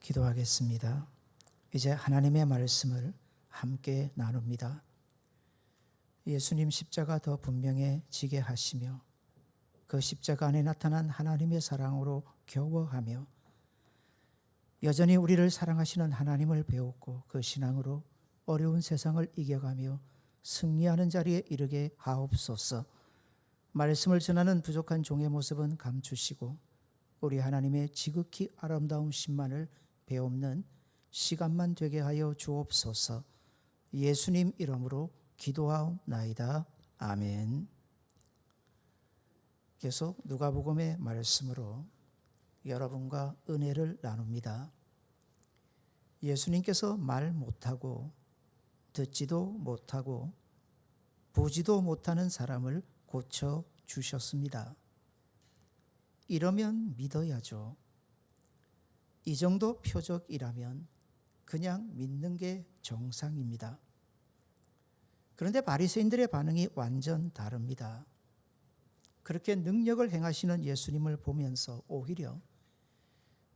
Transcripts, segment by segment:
기도하겠습니다. 이제 하나님의 말씀을 함께 나눕니다. 예수님 십자가 더 분명해지게 하시며 그 십자가 안에 나타난 하나님의 사랑으로 겨워하며 여전히 우리를 사랑하시는 하나님을 배웠고 그 신앙으로 어려운 세상을 이겨가며 승리하는 자리에 이르게 하옵소서. 말씀을 전하는 부족한 종의 모습은 감추시고 우리 하나님의 지극히 아름다운 신만을 배움는 시간만 되게 하여 주옵소서. 예수님 이름으로 기도하옵나이다. 아멘. 계속 누가복음의 말씀으로 여러분과 은혜를 나눕니다. 예수님께서 말 못하고 듣지도 못하고 보지도 못하는 사람을 고쳐 주셨습니다. 이러면 믿어야죠. 이 정도 표적이라면 그냥 믿는 게 정상입니다. 그런데 바리새인들의 반응이 완전 다릅니다. 그렇게 능력을 행하시는 예수님을 보면서 오히려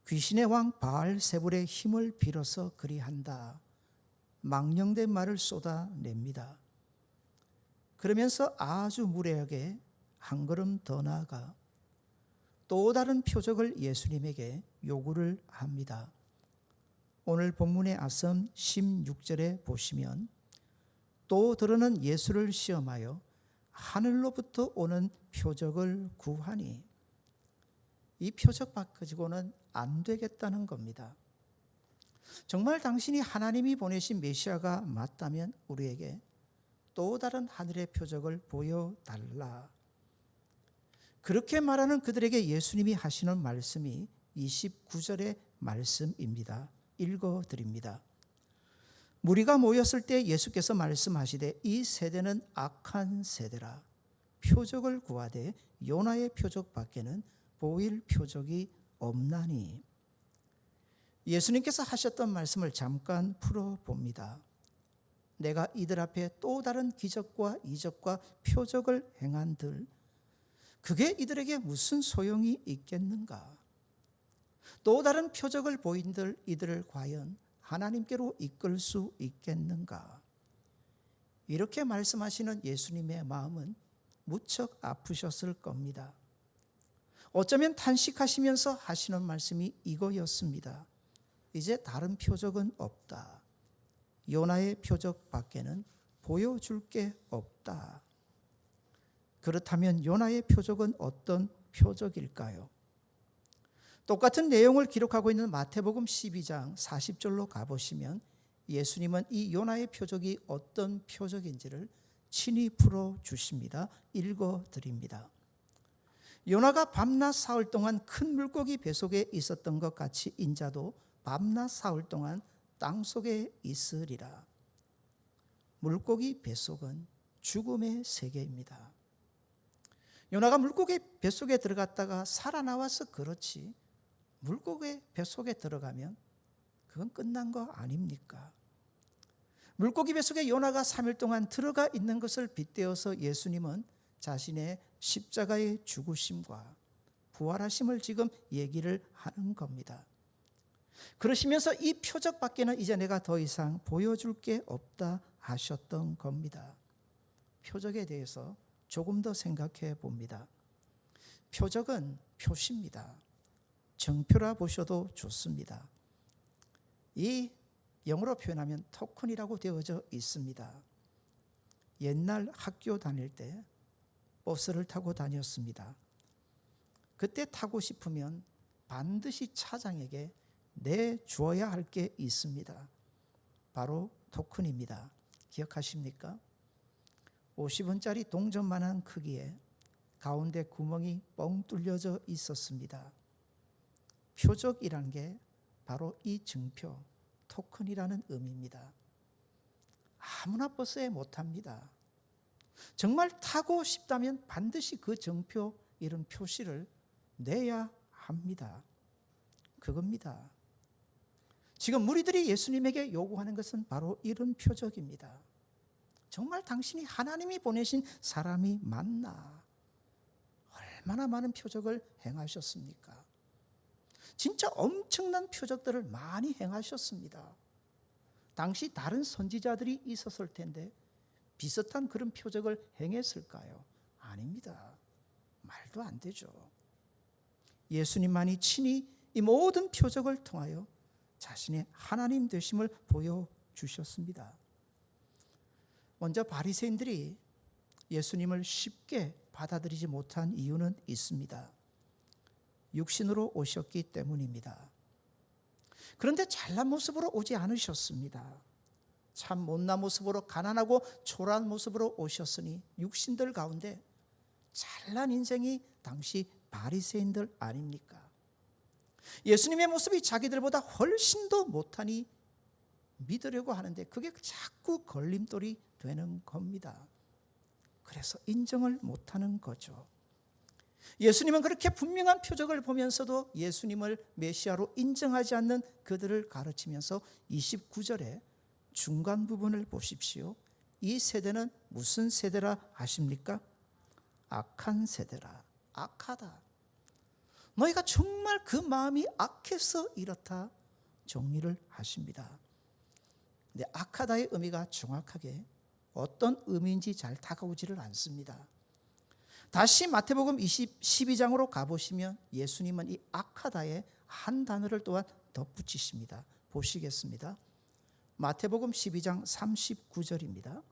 귀신의 왕 바알세불의 힘을 빌어서 그리한다, 망령된 말을 쏟아냅니다. 그러면서 아주 무례하게 한 걸음 더 나아가 또 다른 표적을 예수님에게 요구를 합니다. 오늘 본문의 앞선 16절에 보시면 또 더러는 예수를 시험하여 하늘로부터 오는 표적을 구하니, 이 표적 가지고는 안 되겠다는 겁니다. 정말 당신이 하나님이 보내신 메시아가 맞다면 우리에게 또 다른 하늘의 표적을 보여달라. 그렇게 말하는 그들에게 예수님이 하시는 말씀이 29절의 말씀입니다. 읽어드립니다. 무리가 모였을 때 예수께서 말씀하시되 이 세대는 악한 세대라. 표적을 구하되 요나의 표적 밖에는 보일 표적이 없나니. 예수님께서 하셨던 말씀을 잠깐 풀어봅니다. 내가 이들 앞에 또 다른 기적과 이적과 표적을 행한들 그게 이들에게 무슨 소용이 있겠는가? 또 다른 표적을 보인들 이들을 과연 하나님께로 이끌 수 있겠는가? 이렇게 말씀하시는 예수님의 마음은 무척 아프셨을 겁니다. 어쩌면 탄식하시면서 하시는 말씀이 이거였습니다. 이제 다른 표적은 없다. 요나의 표적 밖에는 보여줄 게 없다. 그렇다면 요나의 표적은 어떤 표적일까요? 똑같은 내용을 기록하고 있는 마태복음 12장 40절로 가보시면 예수님은 이 요나의 표적이 어떤 표적인지를 친히 풀어주십니다. 읽어드립니다. 요나가 밤낮 사흘 동안 큰 물고기 뱃속에 있었던 것 같이 인자도 밤낮 사흘 동안 땅속에 있으리라. 물고기 뱃속은 죽음의 세계입니다. 요나가 물고기 뱃속에 들어갔다가 살아나와서 그렇지, 물고기 뱃속에 들어가면 그건 끝난 거 아닙니까? 물고기 뱃속에 요나가 3일 동안 들어가 있는 것을 빗대어서 예수님은 자신의 십자가의 죽으심과 부활하심을 지금 얘기를 하는 겁니다. 그러시면서 이 표적 밖에는 이제 내가 더 이상 보여줄 게 없다 하셨던 겁니다. 표적에 대해서 조금 더 생각해 봅니다. 표적은 표시입니다. 정표라 보셔도 좋습니다. 이 영어로 표현하면 토큰이라고 되어져 있습니다. 옛날 학교 다닐 때 버스를 타고 다녔습니다. 그때 타고 싶으면 반드시 차장에게 내주어야 할 게 있습니다. 바로 토큰입니다. 기억하십니까? 50원짜리 동전만한 크기에 가운데 구멍이 뻥 뚫려져 있었습니다. 표적이란 게 바로 이 증표, 토큰이라는 의미입니다. 아무나 버스에 못 탑니다. 정말 타고 싶다면 반드시 그 증표, 이런 표시를 내야 합니다. 그겁니다. 지금 무리들이 예수님에게 요구하는 것은 바로 이런 표적입니다. 정말 당신이 하나님이 보내신 사람이 맞나? 얼마나 많은 표적을 행하셨습니까? 진짜 엄청난 표적들을 많이 행하셨습니다. 당시 다른 선지자들이 있었을 텐데 비슷한 그런 표적을 행했을까요? 아닙니다. 말도 안 되죠. 예수님만이 친히 이 모든 표적을 통하여 자신의 하나님 되심을 보여주셨습니다. 먼저 바리새인들이 예수님을 쉽게 받아들이지 못한 이유는 있습니다. 육신으로 오셨기 때문입니다. 그런데 잘난 모습으로 오지 않으셨습니다. 참 못난 모습으로, 가난하고 초라한 모습으로 오셨으니 육신들 가운데 잘난 인생이 당시 바리새인들 아닙니까? 예수님의 모습이 자기들보다 훨씬 더 못하니 믿으려고 하는데 그게 자꾸 걸림돌이 되는 겁니다. 그래서 인정을 못하는 거죠. 예수님은 그렇게 분명한 표적을 보면서도 예수님을 메시아로 인정하지 않는 그들을 가르치면서 29절에 중간 부분을 보십시오. 이 세대는 무슨 세대라 하십니까? 악한 세대라. 악하다. 너희가 정말 그 마음이 악해서 이렇다 정리를 하십니다. 근데 악하다의 의미가 정확하게 어떤 의미인지 잘 다가오지를 않습니다. 다시 마태복음 12장으로 가보시면 예수님은 이 악하다의 한 단어를 또한 덧붙이십니다. 보시겠습니다. 마태복음 12장 39절입니다.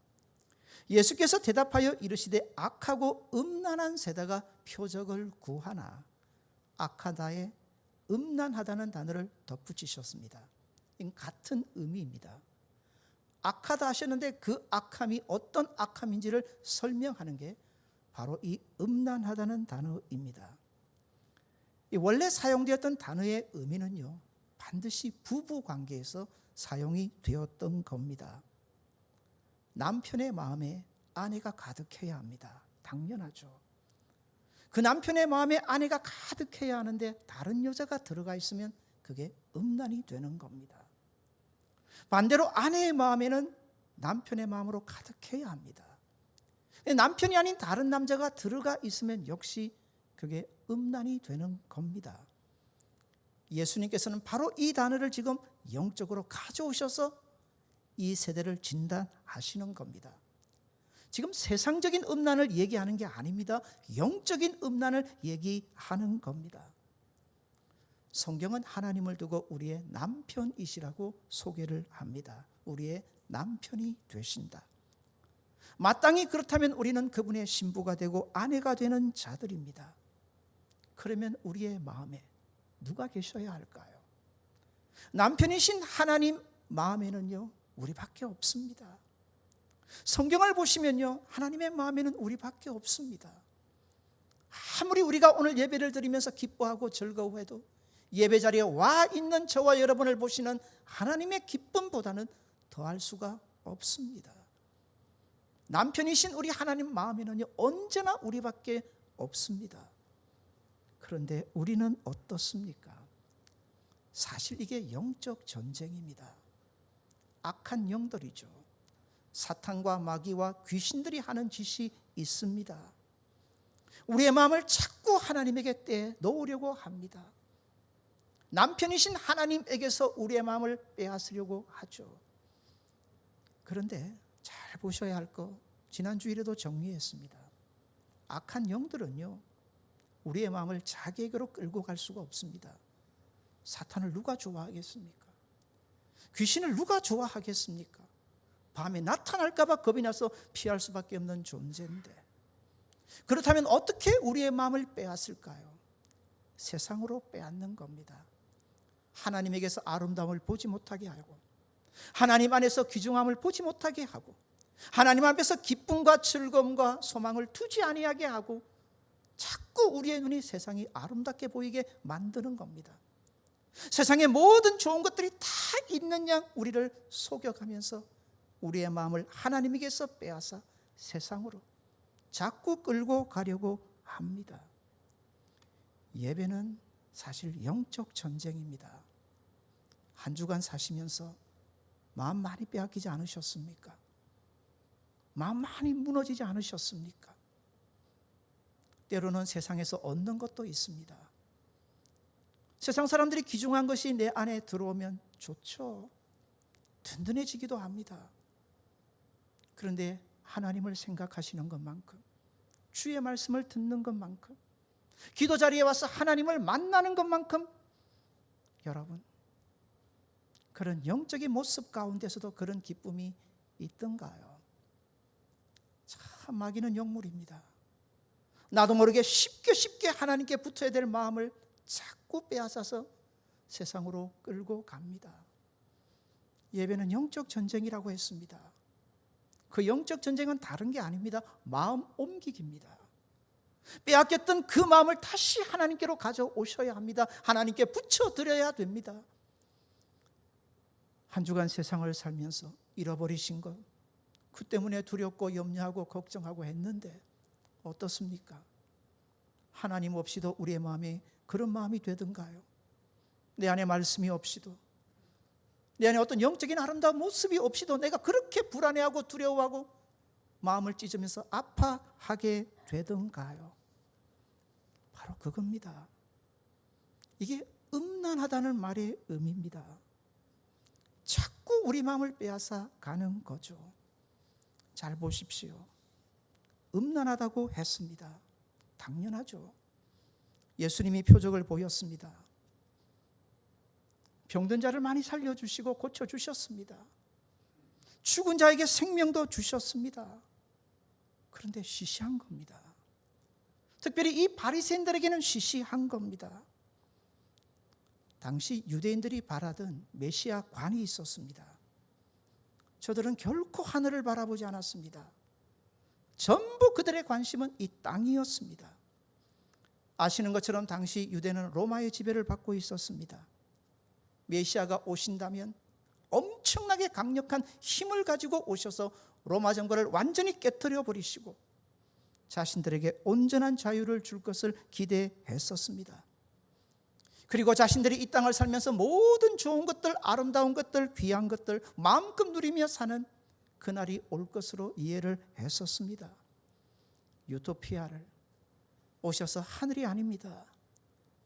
예수께서 대답하여 이르시되 악하고 음란한 세대가 표적을 구하나. 악하다에 음란하다는 단어를 덧붙이셨습니다. 이건 같은 의미입니다. 악하다 하셨는데 그 악함이 어떤 악함인지를 설명하는 게 바로 이 음란하다는 단어입니다. 이 원래 사용되었던 단어의 의미는요, 반드시 부부 관계에서 사용이 되었던 겁니다. 남편의 마음에 아내가 가득해야 합니다. 당연하죠. 그 남편의 마음에 아내가 가득해야 하는데 다른 여자가 들어가 있으면 그게 음란이 되는 겁니다. 반대로 아내의 마음에는 남편의 마음으로 가득해야 합니다. 남편이 아닌 다른 남자가 들어가 있으면 역시 그게 음란이 되는 겁니다. 예수님께서는 바로 이 단어를 지금 영적으로 가져오셔서 이 세대를 진단하시는 겁니다. 지금 세상적인 음란을 얘기하는 게 아닙니다. 영적인 음란을 얘기하는 겁니다. 성경은 하나님을 두고 우리의 남편이시라고 소개를 합니다. 우리의 남편이 되신다. 마땅히 그렇다면 우리는 그분의 신부가 되고 아내가 되는 자들입니다. 그러면 우리의 마음에 누가 계셔야 할까요? 남편이신 하나님 마음에는요, 우리밖에 없습니다. 성경을 보시면요, 하나님의 마음에는 우리밖에 없습니다. 아무리 우리가 오늘 예배를 드리면서 기뻐하고 즐거워해도 예배 자리에 와 있는 저와 여러분을 보시는 하나님의 기쁨보다는 더할 수가 없습니다. 남편이신 우리 하나님 마음에는요, 언제나 우리밖에 없습니다. 그런데 우리는 어떻습니까? 사실 이게 영적 전쟁입니다. 악한 영들이죠. 사탄과 마귀와 귀신들이 하는 짓이 있습니다. 우리의 마음을 자꾸 하나님에게 떼 놓으려고 합니다. 남편이신 하나님에게서 우리의 마음을 빼앗으려고 하죠. 그런데 잘 보셔야 할 거 지난주일에도 정리했습니다. 악한 영들은요, 우리의 마음을 자기에게로 끌고 갈 수가 없습니다. 사탄을 누가 좋아하겠습니까? 귀신을 누가 좋아하겠습니까? 밤에 나타날까 봐 겁이 나서 피할 수밖에 없는 존재인데, 그렇다면 어떻게 우리의 마음을 빼앗을까요? 세상으로 빼앗는 겁니다. 하나님에게서 아름다움을 보지 못하게 하고, 하나님 안에서 귀중함을 보지 못하게 하고, 하나님 앞에서 기쁨과 즐거움과 소망을 두지 아니하게 하고, 자꾸 우리의 눈이 세상이 아름답게 보이게 만드는 겁니다. 세상의 모든 좋은 것들이 다 있는 양 우리를 속여가면서 우리의 마음을 하나님에게서 빼앗아 세상으로 자꾸 끌고 가려고 합니다. 예배는 사실 영적 전쟁입니다. 한 주간 사시면서 마음 많이 빼앗기지 않으셨습니까? 마음 많이 무너지지 않으셨습니까? 때로는 세상에서 얻는 것도 있습니다. 세상 사람들이 귀중한 것이 내 안에 들어오면 좋죠. 든든해지기도 합니다. 그런데 하나님을 생각하시는 것만큼, 주의 말씀을 듣는 것만큼, 기도 자리에 와서 하나님을 만나는 것만큼, 여러분, 그런 영적인 모습 가운데서도 그런 기쁨이 있던가요? 참 마귀는 영물입니다. 나도 모르게 쉽게 하나님께 붙어야 될 마음을 자꾸 빼앗아서 세상으로 끌고 갑니다. 예배는 영적 전쟁이라고 했습니다. 그 영적 전쟁은 다른 게 아닙니다. 마음 옮기기입니다. 빼앗겼던 그 마음을 다시 하나님께로 가져오셔야 합니다. 하나님께 붙여드려야 됩니다. 한 주간 세상을 살면서 잃어버리신 것, 그 때문에 두렵고 염려하고 걱정하고 했는데 어떻습니까? 하나님 없이도 우리의 마음이 그런 마음이 되던가요? 내 안에 말씀이 없이도, 내 안에 어떤 영적인 아름다운 모습이 없이도 내가 그렇게 불안해하고 두려워하고 마음을 찢으면서 아파하게 되던가요? 바로 그겁니다. 이게 음란하다는 말의 의미입니다. 자꾸 우리 마음을 빼앗아 가는 거죠. 잘 보십시오. 음란하다고 했습니다. 당연하죠. 예수님이 표적을 보였습니다. 병든 자를 많이 살려주시고 고쳐주셨습니다. 죽은 자에게 생명도 주셨습니다. 그런데 시시한 겁니다. 특별히 이 바리새인들에게는 시시한 겁니다. 당시 유대인들이 바라던 메시아 관이 있었습니다. 저들은 결코 하늘을 바라보지 않았습니다. 전부 그들의 관심은 이 땅이었습니다. 아시는 것처럼 당시 유대는 로마의 지배를 받고 있었습니다. 메시아가 오신다면 엄청나게 강력한 힘을 가지고 오셔서 로마 정부를 완전히 깨트려 버리시고 자신들에게 온전한 자유를 줄 것을 기대했었습니다. 그리고 자신들이 이 땅을 살면서 모든 좋은 것들, 아름다운 것들, 귀한 것들 마음껏 누리며 사는 그날이 올 것으로 이해를 했었습니다. 유토피아를 오셔서 하늘이 아닙니다.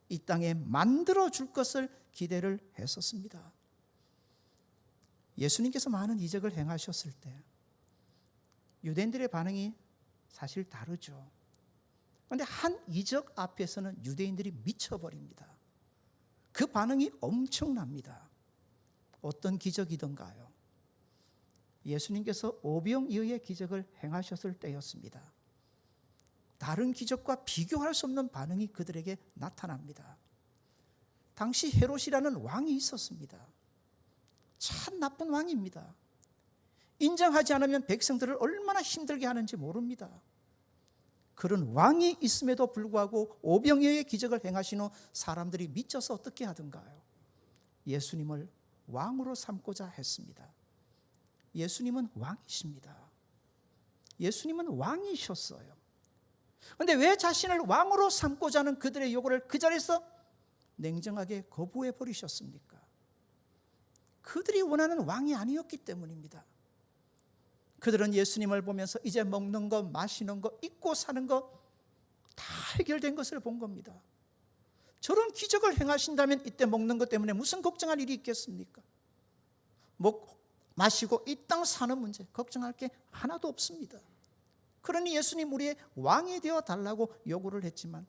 이 땅에 만들어 줄 것을 기대를 했었습니다. 예수님께서 많은 이적을 행하셨을 때 유대인들의 반응이 사실 다르죠. 그런데 한 이적 앞에서는 유대인들이 미쳐버립니다. 그 반응이 엄청납니다. 어떤 기적이던가요? 예수님께서 오병이어의 기적을 행하셨을 때였습니다. 다른 기적과 비교할 수 없는 반응이 그들에게 나타납니다. 당시 헤롯이라는 왕이 있었습니다. 참 나쁜 왕입니다. 인정하지 않으면 백성들을 얼마나 힘들게 하는지 모릅니다. 그런 왕이 있음에도 불구하고 오병이어의 기적을 행하신 후 사람들이 미쳐서 어떻게 하던가요? 예수님을 왕으로 삼고자 했습니다. 예수님은 왕이십니다. 예수님은 왕이셨어요. 그런데 왜 자신을 왕으로 삼고자 하는 그들의 요구를 그 자리에서 냉정하게 거부해 버리셨습니까? 그들이 원하는 왕이 아니었기 때문입니다. 그들은 예수님을 보면서 이제 먹는 것, 마시는 것, 입고 사는 것 다 해결된 것을 본 겁니다. 저런 기적을 행하신다면 이때 먹는 것 때문에 무슨 걱정할 일이 있겠습니까? 먹고 마시고 이 땅 사는 문제 걱정할 게 하나도 없습니다. 그러니 예수님 우리의 왕이 되어 달라고 요구를 했지만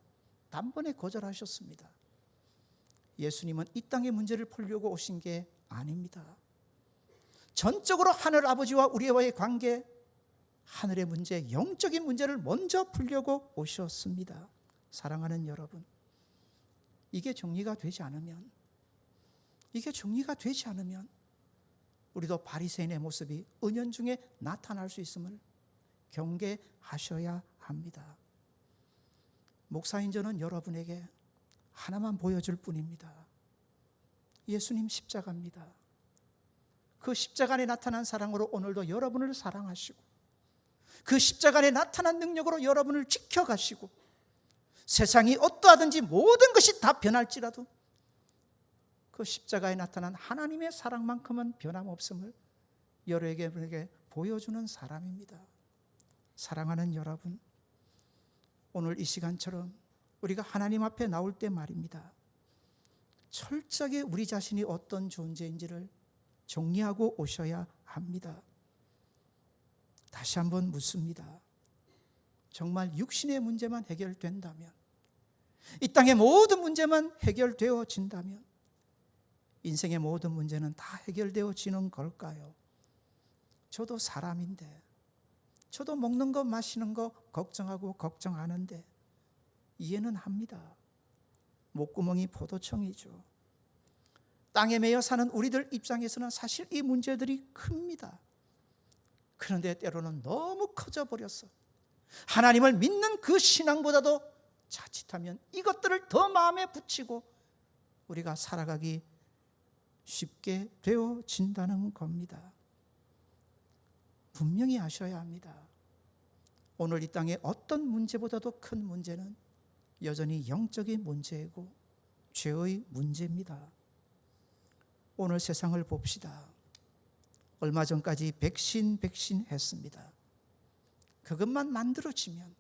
단번에 거절하셨습니다. 예수님은 이 땅의 문제를 풀려고 오신 게 아닙니다. 전적으로 하늘 아버지와 우리와의 관계, 하늘의 문제, 영적인 문제를 먼저 풀려고 오셨습니다. 사랑하는 여러분, 이게 정리가 되지 않으면 우리도 바리새인의 모습이 은연중에 나타날 수 있음을 경계하셔야 합니다. 목사인 저는 여러분에게 하나만 보여줄 뿐입니다. 예수님 십자가입니다. 그 십자가 안에 나타난 사랑으로 오늘도 여러분을 사랑하시고 그 십자가 안에 나타난 능력으로 여러분을 지켜가시고 세상이 어떠하든지 모든 것이 다 변할지라도 그 십자가에 나타난 하나님의 사랑만큼은 변함없음을 여러분에게 보여주는 사람입니다. 사랑하는 여러분, 오늘 이 시간처럼 우리가 하나님 앞에 나올 때 말입니다. 철저하게 우리 자신이 어떤 존재인지를 정리하고 오셔야 합니다. 다시 한번 묻습니다. 정말 육신의 문제만 해결된다면, 이 땅의 모든 문제만 해결되어진다면 인생의 모든 문제는 다 해결되어지는 걸까요? 저도 사람인데, 저도 먹는 거 마시는 거 걱정하고 걱정하는데 이해는 합니다. 목구멍이 포도청이죠. 땅에 매여 사는 우리들 입장에서는 사실 이 문제들이 큽니다. 그런데 때로는 너무 커져버렸어. 하나님을 믿는 그 신앙보다도 자칫하면 이것들을 더 마음에 붙이고 우리가 살아가기 쉽게 되어진다는 겁니다. 분명히 아셔야 합니다. 오늘 이 땅의 어떤 문제보다도 큰 문제는 여전히 영적인 문제이고 죄의 문제입니다. 오늘 세상을 봅시다. 얼마 전까지 백신 했습니다. 그것만 만들어지면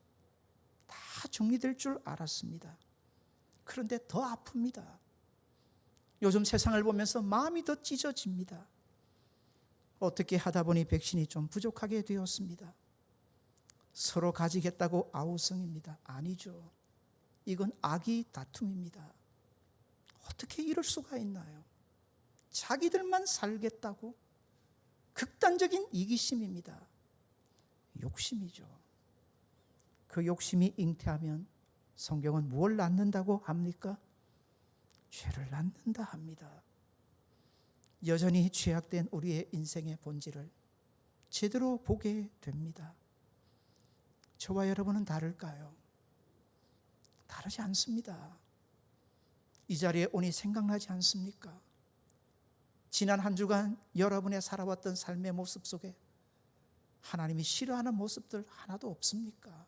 다 정리될 줄 알았습니다. 그런데 더 아픕니다. 요즘 세상을 보면서 마음이 더 찢어집니다. 어떻게 하다 보니 백신이 좀 부족하게 되었습니다. 서로 가지겠다고 아우성입니다. 아니죠. 이건 악의 다툼입니다. 어떻게 이럴 수가 있나요? 자기들만 살겠다고 극단적인 이기심입니다. 욕심이죠. 그 욕심이 잉태하면 성경은 무엇을 낳는다고 합니까? 죄를 낳는다 합니다. 여전히 죄악된 우리의 인생의 본질을 제대로 보게 됩니다. 저와 여러분은 다를까요? 다르지 않습니다. 이 자리에 오니 생각나지 않습니까? 지난 한 주간 여러분의 살아왔던 삶의 모습 속에 하나님이 싫어하는 모습들 하나도 없습니까?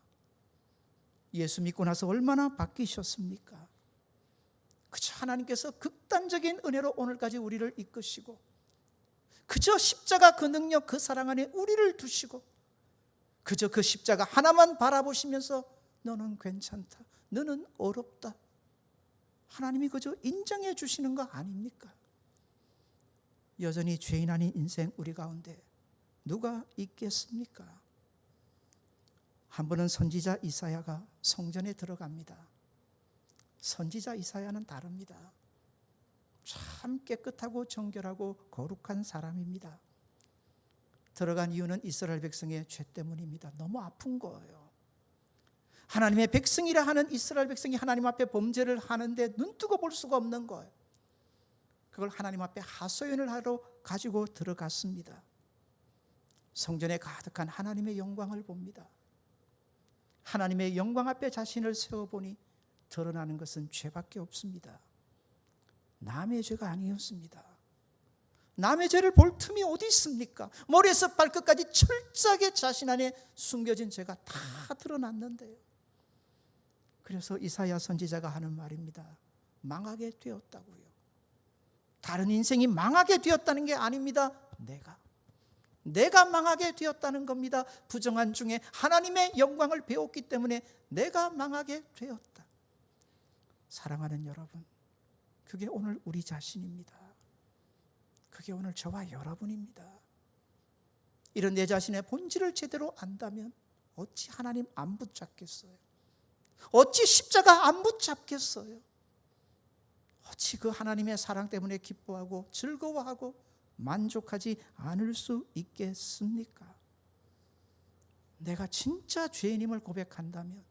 예수 믿고 나서 얼마나 바뀌셨습니까? 그저 하나님께서 극단적인 은혜로 오늘까지 우리를 이끄시고 그저 십자가 그 능력 그 사랑 안에 우리를 두시고 그저 그 십자가 하나만 바라보시면서 너는 괜찮다, 너는 어렵다, 하나님이 그저 인정해 주시는 거 아닙니까? 여전히 죄인 아닌 인생 우리 가운데 누가 있겠습니까? 한 번은 선지자 이사야가 성전에 들어갑니다. 선지자 이사야는 다릅니다. 참 깨끗하고 정결하고 거룩한 사람입니다. 들어간 이유는 이스라엘 백성의 죄 때문입니다. 너무 아픈 거예요. 하나님의 백성이라 하는 이스라엘 백성이 하나님 앞에 범죄를 하는데 눈뜨고 볼 수가 없는 거예요. 그걸 하나님 앞에 하소연을 하러 가지고 들어갔습니다. 성전에 가득한 하나님의 영광을 봅니다. 하나님의 영광 앞에 자신을 세워보니 드러나는 것은 죄밖에 없습니다. 남의 죄가 아니었습니다. 남의 죄를 볼 틈이 어디 있습니까? 머리에서 발끝까지 철저하게 자신 안에 숨겨진 죄가 다 드러났는데요. 그래서 이사야 선지자가 하는 말입니다. 망하게 되었다고요. 다른 인생이 망하게 되었다는 게 아닙니다. 내가 망하게 되었다는 겁니다. 부정한 중에 하나님의 영광을 배웠기 때문에 내가 망하게 되었다. 사랑하는 여러분, 그게 오늘 우리 자신입니다. 그게 오늘 저와 여러분입니다. 이런 내 자신의 본질을 제대로 안다면 어찌 하나님 안 붙잡겠어요? 어찌 십자가 안 붙잡겠어요? 어찌 그 하나님의 사랑 때문에 기뻐하고 즐거워하고 만족하지 않을 수 있겠습니까? 내가 진짜 죄인임을 고백한다면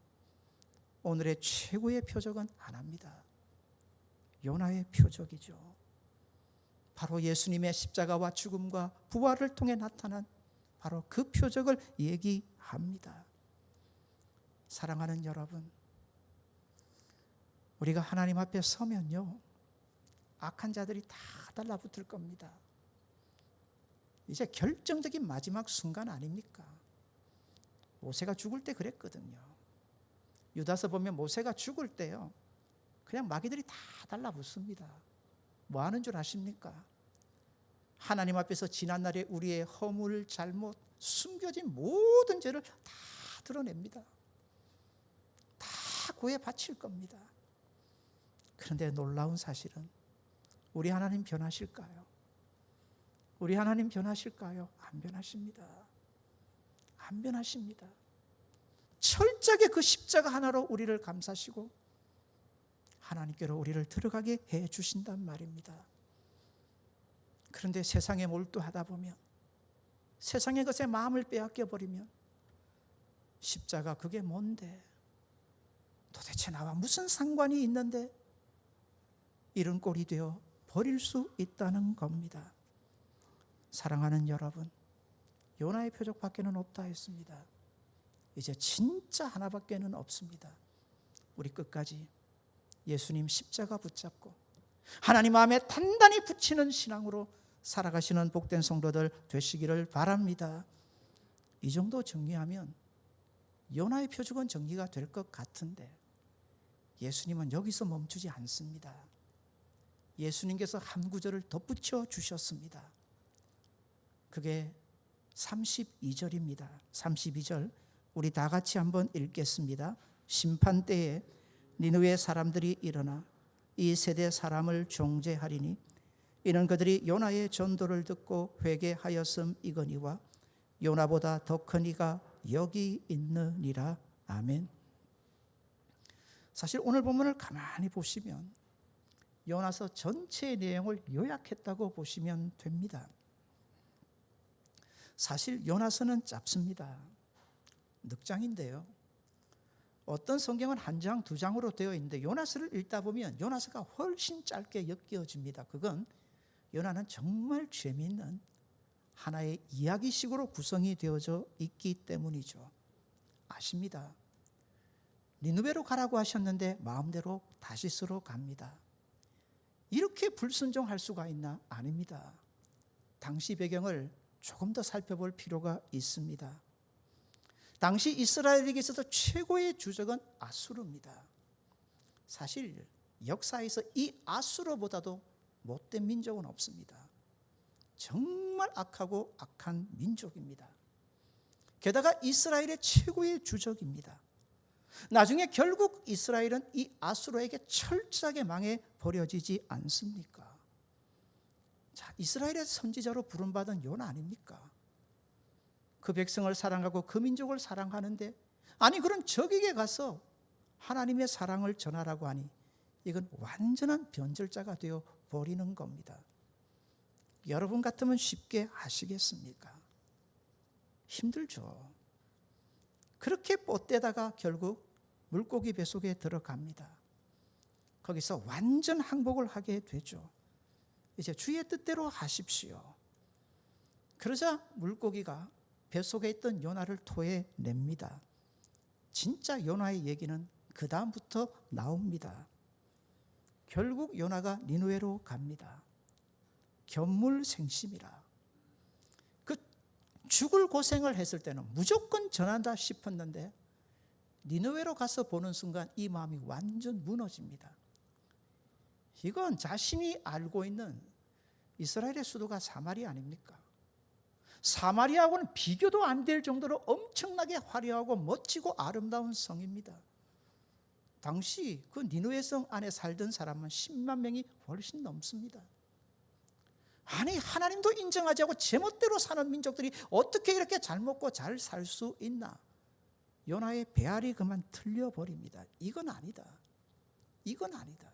오늘의 최고의 표적은 하나입니다. 요나의 표적이죠. 바로 예수님의 십자가와 죽음과 부활을 통해 나타난 바로 그 표적을 얘기합니다. 사랑하는 여러분, 우리가 하나님 앞에 서면요, 악한 자들이 다 달라붙을 겁니다. 이제 결정적인 마지막 순간 아닙니까? 모세가 죽을 때 그랬거든요. 유다서 보면 모세가 죽을 때요, 그냥 마귀들이 다 달라붙습니다. 뭐 하는 줄 아십니까? 하나님 앞에서 지난날에 우리의 허물, 잘못, 숨겨진 모든 죄를 다 드러냅니다. 다 고해 바칠 겁니다. 그런데 놀라운 사실은 우리 하나님 변하실까요? 우리 하나님 변하실까요? 안 변하십니다. 안 변하십니다. 철저하게 그 십자가 하나로 우리를 감싸시고 하나님께로 우리를 들어가게 해 주신단 말입니다. 그런데 세상에 몰두하다 보면, 세상의 것에 마음을 빼앗겨 버리면 십자가 그게 뭔데? 도대체 나와 무슨 상관이 있는데? 이런 꼴이 되어 버릴 수 있다는 겁니다. 사랑하는 여러분, 요나의 표적밖에는 없다 했습니다. 이제 진짜 하나밖에는 없습니다. 우리 끝까지 예수님 십자가 붙잡고 하나님 마음에 단단히 붙이는 신앙으로 살아가시는 복된 성도들 되시기를 바랍니다. 이 정도 정리하면 요나의 표적은 정리가 될 것 같은데 예수님은 여기서 멈추지 않습니다. 예수님께서 한 구절을 덧붙여 주셨습니다. 그게 32절입니다. 32절 우리 다 같이 한번 읽겠습니다. 심판 때에 니느웨 사람들이 일어나 이 세대 사람을 정죄하리니 이는 그들이 요나의 전도를 듣고 회개하였음이거니와 요나보다 더 큰 이가 여기 있느니라. 아멘. 사실 오늘 본문을 가만히 보시면 요나서 전체의 내용을 요약했다고 보시면 됩니다. 사실 요나서는 짧습니다. 늑장인데요. 어떤 성경은 한 장, 두 장으로 되어 있는데 요나서를 읽다 보면 요나서가 훨씬 짧게 엮여집니다. 그건 요나는 정말 재미있는 하나의 이야기식으로 구성이 되어져 있기 때문이죠. 아십니다. 니느웨로 가라고 하셨는데 마음대로 다시스로 갑니다. 이렇게 불순종할 수가 있나? 아닙니다. 당시 배경을 조금 더 살펴볼 필요가 있습니다. 당시 이스라엘에게 있어서 최고의 주적은 아수르입니다. 사실 역사에서 이 아수르보다도 못된 민족은 없습니다. 정말 악하고 악한 민족입니다. 게다가 이스라엘의 최고의 주적입니다. 나중에 결국 이스라엘은 이 아수르에게 철저하게 망해 버려지지 않습니까? 자, 이스라엘의 선지자로 부름받은 요나 아닙니까? 그 백성을 사랑하고 그 민족을 사랑하는데 아니 그런 적에게 가서 하나님의 사랑을 전하라고 하니 이건 완전한 변절자가 되어 버리는 겁니다. 여러분 같으면 쉽게 하시겠습니까? 힘들죠. 그렇게 뻗대다가 결국 물고기 뱃속에 들어갑니다. 거기서 완전 항복을 하게 되죠. 이제 주의 뜻대로 하십시오. 그러자 물고기가 뱃속에 있던 요나를 토해냅니다. 진짜 요나의 얘기는 그 다음부터 나옵니다. 결국 요나가 니느웨로 갑니다. 견물생심이라. 그 죽을 고생을 했을 때는 무조건 전한다 싶었는데 니느웨로 가서 보는 순간 이 마음이 완전 무너집니다. 이건 자신이 알고 있는 이스라엘의 수도가 사마리아 아닙니까? 사마리아하고는 비교도 안 될 정도로 엄청나게 화려하고 멋지고 아름다운 성입니다. 당시 그 니느웨 성 안에 살던 사람은 10만 명이 훨씬 넘습니다. 아니 하나님도 인정하지 않고 제멋대로 사는 민족들이 어떻게 이렇게 잘 먹고 잘 살 수 있나? 요나의 배알이 그만 틀려버립니다. 이건 아니다. 이건 아니다.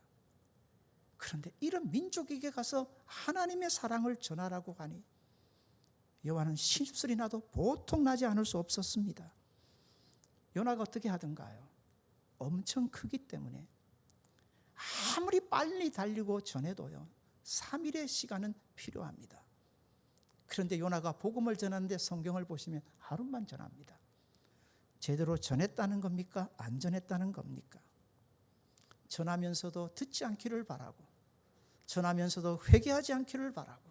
그런데 이런 민족에게 가서 하나님의 사랑을 전하라고 하니 요나는 신입술이 나도 보통 나지 않을 수 없었습니다. 요나가 어떻게 하던가요? 엄청 크기 때문에 아무리 빨리 달리고 전해도요 3일의 시간은 필요합니다. 그런데 요나가 복음을 전하는데 성경을 보시면 하루만 전합니다. 제대로 전했다는 겁니까? 안 전했다는 겁니까? 전하면서도 듣지 않기를 바라고, 전하면서도 회개하지 않기를 바라고,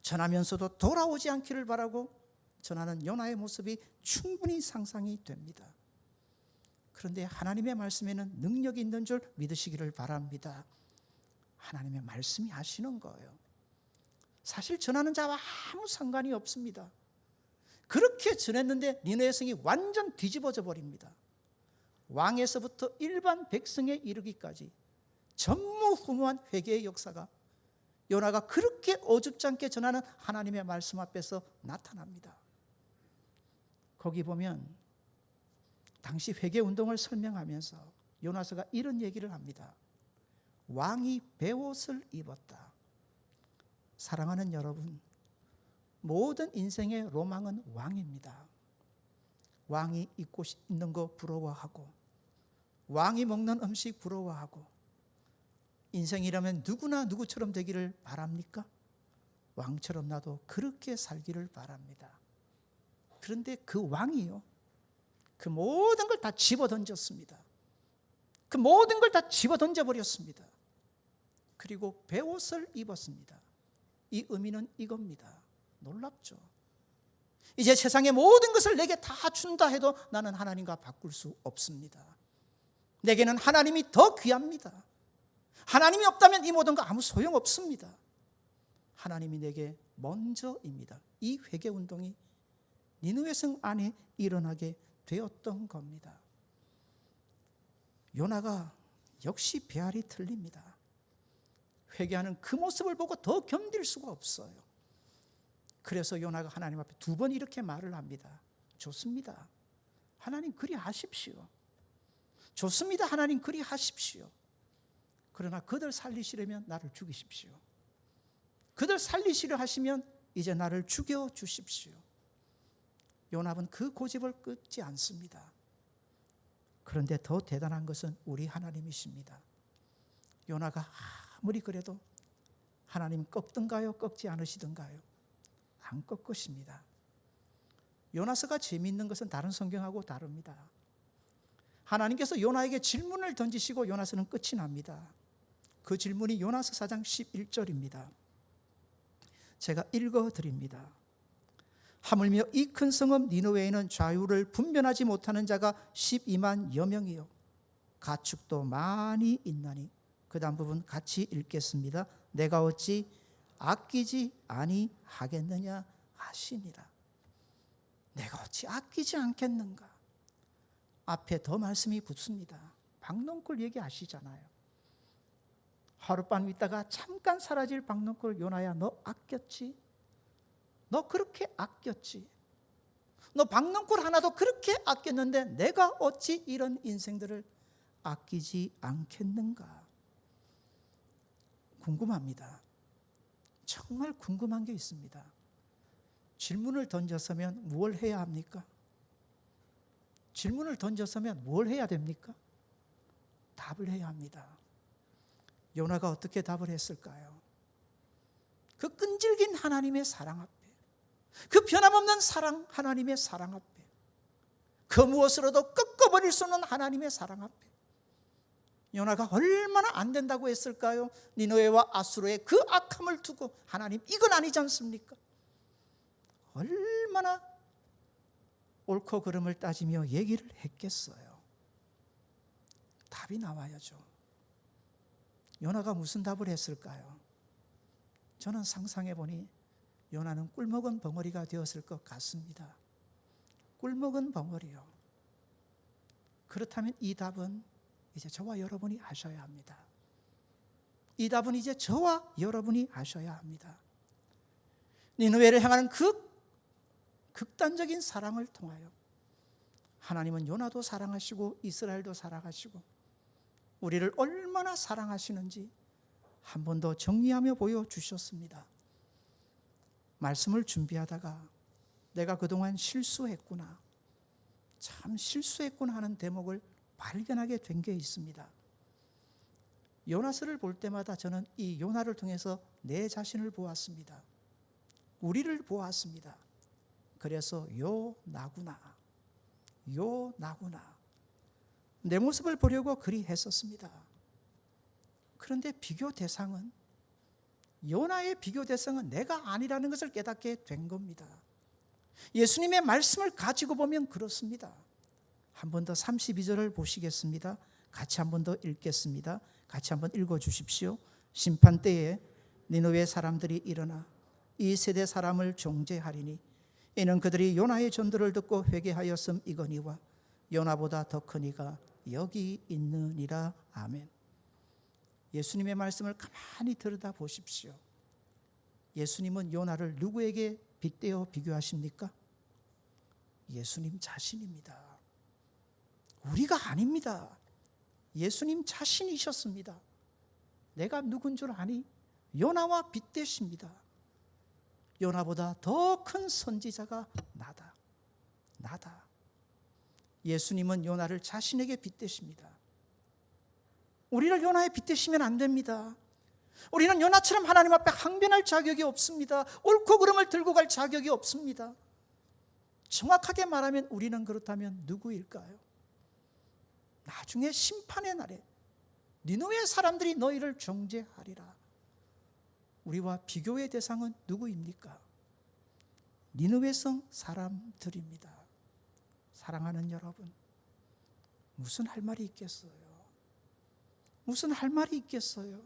전하면서도 돌아오지 않기를 바라고 전하는 요나의 모습이 충분히 상상이 됩니다. 그런데 하나님의 말씀에는 능력이 있는 줄 믿으시기를 바랍니다. 하나님의 말씀이 하시는 거예요. 사실 전하는 자와 아무 상관이 없습니다. 그렇게 전했는데 니느웨 성이 완전 뒤집어져 버립니다. 왕에서부터 일반 백성에 이르기까지 전무후무한 회개의 역사가 요나가 그렇게 어줍지 않게 전하는 하나님의 말씀 앞에서 나타납니다. 거기 보면 당시 회개운동을 설명하면서 요나서가 이런 얘기를 합니다. 왕이 베옷을 입었다. 사랑하는 여러분, 모든 인생의 로망은 왕입니다. 왕이 입고 있는 거 부러워하고, 왕이 먹는 음식 부러워하고, 인생이라면 누구나 누구처럼 되기를 바랍니까? 왕처럼 나도 그렇게 살기를 바랍니다. 그런데 그 왕이요, 그 모든 걸 다 집어던졌습니다. 그 모든 걸 다 집어던져버렸습니다. 그리고 베옷을 입었습니다. 이 의미는 이겁니다. 놀랍죠? 이제 세상의 모든 것을 내게 다 준다 해도 나는 하나님과 바꿀 수 없습니다. 내게는 하나님이 더 귀합니다. 하나님이 없다면 이 모든 거 아무 소용없습니다. 하나님이 내게 먼저입니다. 이 회개운동이 니느웨 성 안에 일어나게 되었던 겁니다. 요나가 역시 배알이 틀립니다. 회개하는 그 모습을 보고 더 견딜 수가 없어요. 그래서 요나가 하나님 앞에 2번 이렇게 말을 합니다. 좋습니다. 하나님 그리 하십시오. 좋습니다. 하나님 그리 하십시오. 그러나 그들 살리시려면 나를 죽이십시오. 그들 살리시려 하시면 이제 나를 죽여 주십시오. 요나는 그 고집을 끊지 않습니다. 그런데 더 대단한 것은 우리 하나님이십니다. 요나가 아무리 그래도 하나님 꺾든가요? 꺾지 않으시든가요? 안 꺾으십니다. 요나서가 재미있는 것은 다른 성경하고 다릅니다. 하나님께서 요나에게 질문을 던지시고 요나서는 끝이 납니다. 그 질문이 요나서 4장 11절입니다. 제가 읽어드립니다. 하물며 이 큰 성읍 니느웨에는 좌우를 분별하지 못하는 자가 12만여 명이요 가축도 많이 있나니. 그 다음 부분 같이 읽겠습니다. 내가 어찌 아끼지 아니하겠느냐 하시니라. 내가 어찌 아끼지 않겠는가. 앞에 더 말씀이 붙습니다. 박농골 얘기하시잖아요. 하룻밤 있다가 잠깐 사라질 박농골. 요나야, 너 아꼈지? 너 그렇게 아꼈지? 너 박농골 하나도 그렇게 아꼈는데 내가 어찌 이런 인생들을 아끼지 않겠는가? 궁금합니다. 정말 궁금한 게 있습니다. 질문을 던졌으면 뭘 해야 합니까? 질문을 던졌으면 뭘 해야 됩니까? 답을 해야 합니다. 요나가 어떻게 답을 했을까요? 그 끈질긴 하나님의 사랑 앞에, 그 변함없는 사랑, 하나님의 사랑 앞에, 그 무엇으로도 꺾어버릴 수 없는 하나님의 사랑 앞에 요나가 얼마나 안 된다고 했을까요? 니느웨와 아수르의 그 악함을 두고 하나님 이건 아니지 않습니까? 얼마나 옳고 그름을 따지며 얘기를 했겠어요. 답이 나와야죠. 요나가 무슨 답을 했을까요? 저는 상상해 보니 요나는 꿀먹은 벙어리가 되었을 것 같습니다. 꿀먹은 벙어리요. 그렇다면 이 답은 이제 저와 여러분이 하셔야 합니다. 이 답은 이제 저와 여러분이 하셔야 합니다. 니느웨를 향하는 그 극단적인 사랑을 통하여 하나님은 요나도 사랑하시고 이스라엘도 사랑하시고 우리를 얼마나 사랑하시는지 한 번 더 정리하며 보여주셨습니다. 말씀을 준비하다가 내가 그동안 실수했구나, 참 실수했구나 하는 대목을 발견하게 된 게 있습니다. 요나서를 볼 때마다 저는 이 요나를 통해서 내 자신을 보았습니다. 우리를 보았습니다. 그래서 요나구나, 요나구나, 내 모습을 보려고 그리 했었습니다. 그런데 비교 대상은, 요나의 비교 대상은 내가 아니라는 것을 깨닫게 된 겁니다. 예수님의 말씀을 가지고 보면 그렇습니다. 한 번 더 32절을 보시겠습니다. 같이 한 번 더 읽겠습니다. 같이 한번 읽어주십시오. 심판 때에 니느웨 사람들이 일어나 이 세대 사람을 정죄하리니 이는 그들이 요나의 전도를 듣고 회개하였음 이거니와 요나보다 더 큰 이가 여기 있느니라. 아멘. 예수님의 말씀을 가만히 들여다 보십시오. 예수님은 요나를 누구에게 빗대어 비교하십니까? 예수님 자신입니다. 우리가 아닙니다. 예수님 자신이셨습니다. 내가 누군 줄 아니? 요나와 빗대십니다. 요나보다 더 큰 선지자가 나다. 예수님은 요나를 자신에게 빗대십니다. 우리를 요나에 빗대시면 안 됩니다. 우리는 요나처럼 하나님 앞에 항변할 자격이 없습니다. 옳고 그름을 들고 갈 자격이 없습니다. 정확하게 말하면 우리는 그렇다면 누구일까요? 나중에 심판의 날에 니느웨 사람들이 너희를 정죄하리라. 우리와 비교의 대상은 누구입니까? 니느웨 성 사람들입니다. 사랑하는 여러분, 무슨 할 말이 있겠어요? 무슨 할 말이 있겠어요?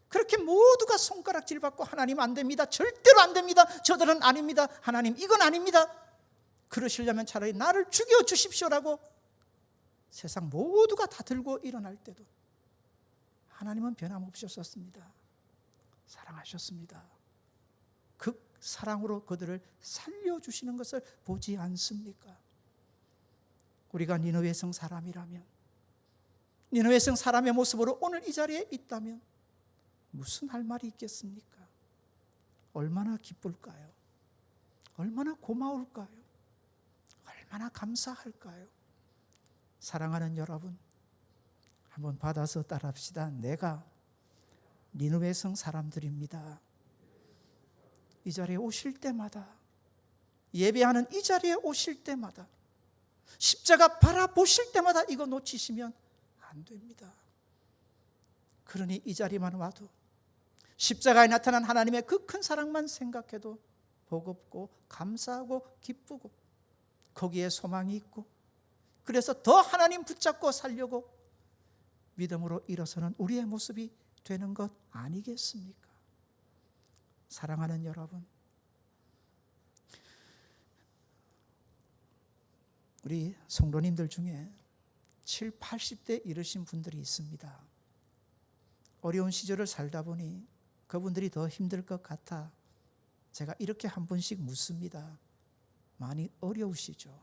그렇게 모두가 손가락질 받고 하나님 안 됩니다. 절대로 안 됩니다. 저들은 아닙니다. 하나님 이건 아닙니다. 그러시려면 차라리 나를 죽여주십시오라고 세상 모두가 다 들고 일어날 때도 하나님은 변함없으셨습니다. 사랑하셨습니다. 그 사랑으로 그들을 살려주시는 것을 보지 않습니까? 우리가 니느웨 성 사람이라면, 니느웨 성 사람의 모습으로 오늘 이 자리에 있다면 무슨 할 말이 있겠습니까? 얼마나 기쁠까요? 얼마나 고마울까요? 얼마나 감사할까요? 사랑하는 여러분, 한번 받아서 따라합시다. 내가 니느웨 성 사람들입니다. 이 자리에 오실 때마다, 예배하는 이 자리에 오실 때마다, 십자가 바라보실 때마다 이거 놓치시면 안 됩니다. 그러니 이 자리만 와도 십자가에 나타난 하나님의 그 큰 사랑만 생각해도 버겁고 감사하고 기쁘고 거기에 소망이 있고, 그래서 더 하나님 붙잡고 살려고 믿음으로 일어서는 우리의 모습이 되는 것 아니겠습니까? 사랑하는 여러분, 우리 성도님들 중에 7, 80대 이르신 분들이 있습니다. 어려운 시절을 살다 보니 그분들이 더 힘들 것 같아 제가 이렇게 한 번씩 묻습니다. 많이 어려우시죠?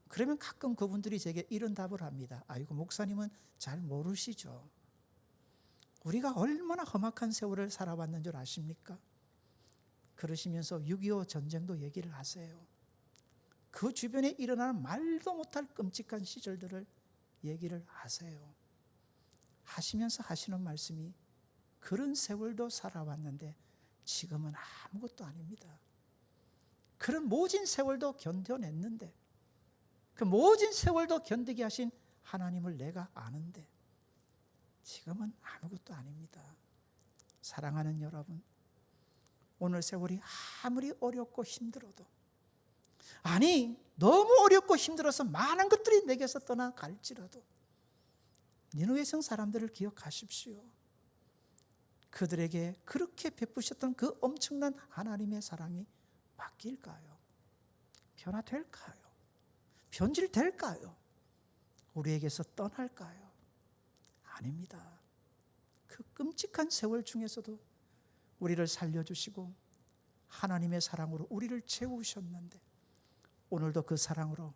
그러면 가끔 그분들이 제게 이런 답을 합니다. 아이고, 목사님은 잘 모르시죠? 우리가 얼마나 험악한 세월을 살아왔는 줄 아십니까? 그러시면서 6.25 전쟁도 얘기를 하세요. 그 주변에 일어나는 말도 못할 끔찍한 시절들을 얘기를 하세요. 하시면서 하시는 말씀이 그런 세월도 살아왔는데 지금은 아무것도 아닙니다. 그런 모진 세월도 견뎌냈는데, 그 모진 세월도 견디게 하신 하나님을 내가 아는데 지금은 아무것도 아닙니다. 사랑하는 여러분, 오늘 세월이 아무리 어렵고 힘들어도, 아니 너무 어렵고 힘들어서 많은 것들이 내게서 떠나갈지라도 니느웨 성 사람들을 기억하십시오. 그들에게 그렇게 베푸셨던 그 엄청난 하나님의 사랑이 바뀔까요? 변화될까요? 변질될까요? 우리에게서 떠날까요? 아닙니다. 그 끔찍한 세월 중에서도 우리를 살려주시고 하나님의 사랑으로 우리를 채우셨는데 오늘도 그 사랑으로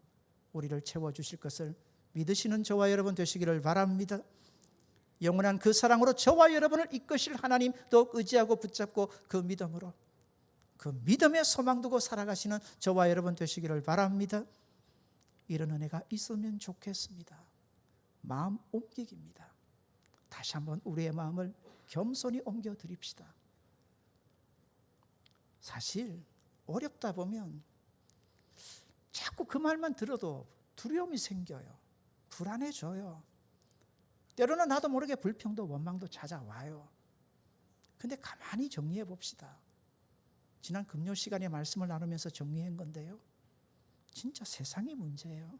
우리를 채워주실 것을 믿으시는 저와 여러분 되시기를 바랍니다. 영원한 그 사랑으로 저와 여러분을 이끄실 하나님 더욱 의지하고 붙잡고 그 믿음으로, 그 믿음에 소망 두고 살아가시는 저와 여러분 되시기를 바랍니다. 이런 은혜가 있으면 좋겠습니다. 마음 옮기기입니다. 다시 한번 우리의 마음을 겸손히 옮겨 드립시다. 사실 어렵다 보면 자꾸 그 말만 들어도 두려움이 생겨요. 불안해져요. 때로는 나도 모르게 불평도 원망도 찾아와요. 근데 가만히 정리해 봅시다. 지난 금요 시간에 말씀을 나누면서 정리한 건데요, 진짜 세상의 문제예요?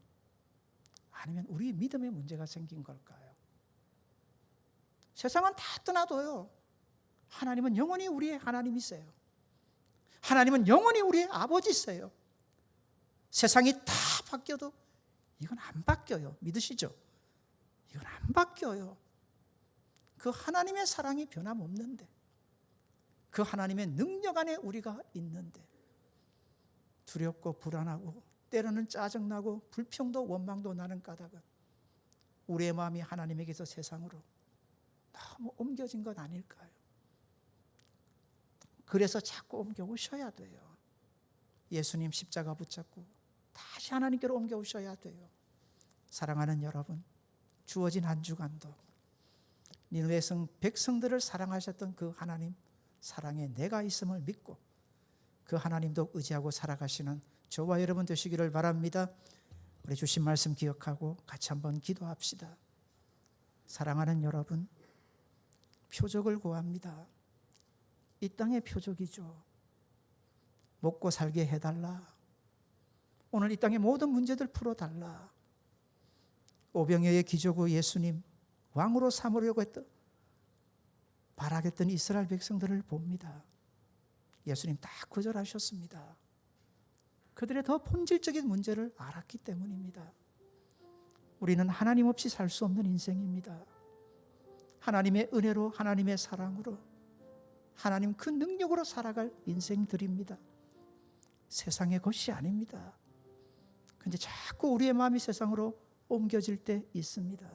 아니면 우리 믿음의 문제가 생긴 걸까요? 세상은 다 떠나도요, 하나님은 영원히 우리의 하나님이세요. 하나님은 영원히 우리의 아버지세요. 세상이 다 바뀌어도 이건 안 바뀌어요. 믿으시죠? 이건 안 바뀌어요. 그 하나님의 사랑이 변함없는데 그 하나님의 능력 안에 우리가 있는데 두렵고 불안하고 때로는 짜증나고 불평도 원망도 나는 까닭은 우리의 마음이 하나님에게서 세상으로 너무 옮겨진 것 아닐까요? 그래서 자꾸 옮겨오셔야 돼요. 예수님 십자가 붙잡고 다시 하나님께로 옮겨오셔야 돼요. 사랑하는 여러분, 주어진 한 주간도 니느웨 백성들을 사랑하셨던 그 하나님 사랑에 내가 있음을 믿고 그 하나님도 의지하고 살아가시는 저와 여러분 되시기를 바랍니다. 우리 주신 말씀 기억하고 같이 한번 기도합시다. 사랑하는 여러분, 표적을 구합니다. 이 땅의 표적이죠. 먹고 살게 해달라. 오늘 이 땅의 모든 문제들 풀어달라. 오병이어의 기적으로 예수님 왕으로 삼으려고 바라겠던 이스라엘 백성들을 봅니다. 예수님 다 거절하셨습니다. 그들의 더 본질적인 문제를 알았기 때문입니다. 우리는 하나님 없이 살 수 없는 인생입니다. 하나님의 은혜로, 하나님의 사랑으로, 하나님 그 능력으로 살아갈 인생들입니다. 세상의 것이 아닙니다. 근데 자꾸 우리의 마음이 세상으로 옮겨질 때 있습니다.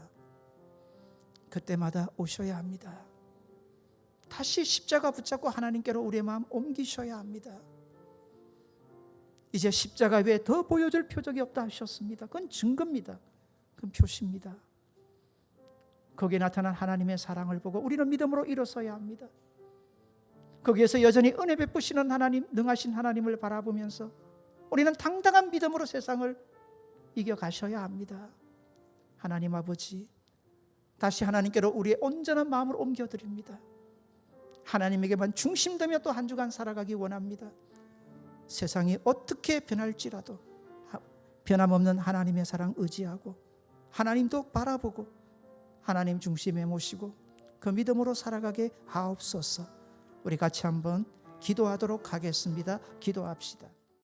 그때마다 오셔야 합니다. 다시 십자가 붙잡고 하나님께로 우리의 마음 옮기셔야 합니다. 이제 십자가 외에 더 보여줄 표적이 없다 하셨습니다. 그건 증거입니다. 그건 표시입니다. 거기에 나타난 하나님의 사랑을 보고 우리는 믿음으로 일어서야 합니다. 거기에서 여전히 은혜 베푸시는 하나님, 능하신 하나님을 바라보면서 우리는 당당한 믿음으로 세상을 이겨가셔야 합니다. 하나님 아버지, 다시 하나님께로 우리의 온전한 마음을 옮겨드립니다. 하나님에게만 중심되며 또 한 주간 살아가기 원합니다. 세상이 어떻게 변할지라도 변함없는 하나님의 사랑 의지하고 하나님도 바라보고 하나님 중심에 모시고 그 믿음으로 살아가게 하옵소서. 우리 같이 한번 기도하도록 하겠습니다. 기도합시다.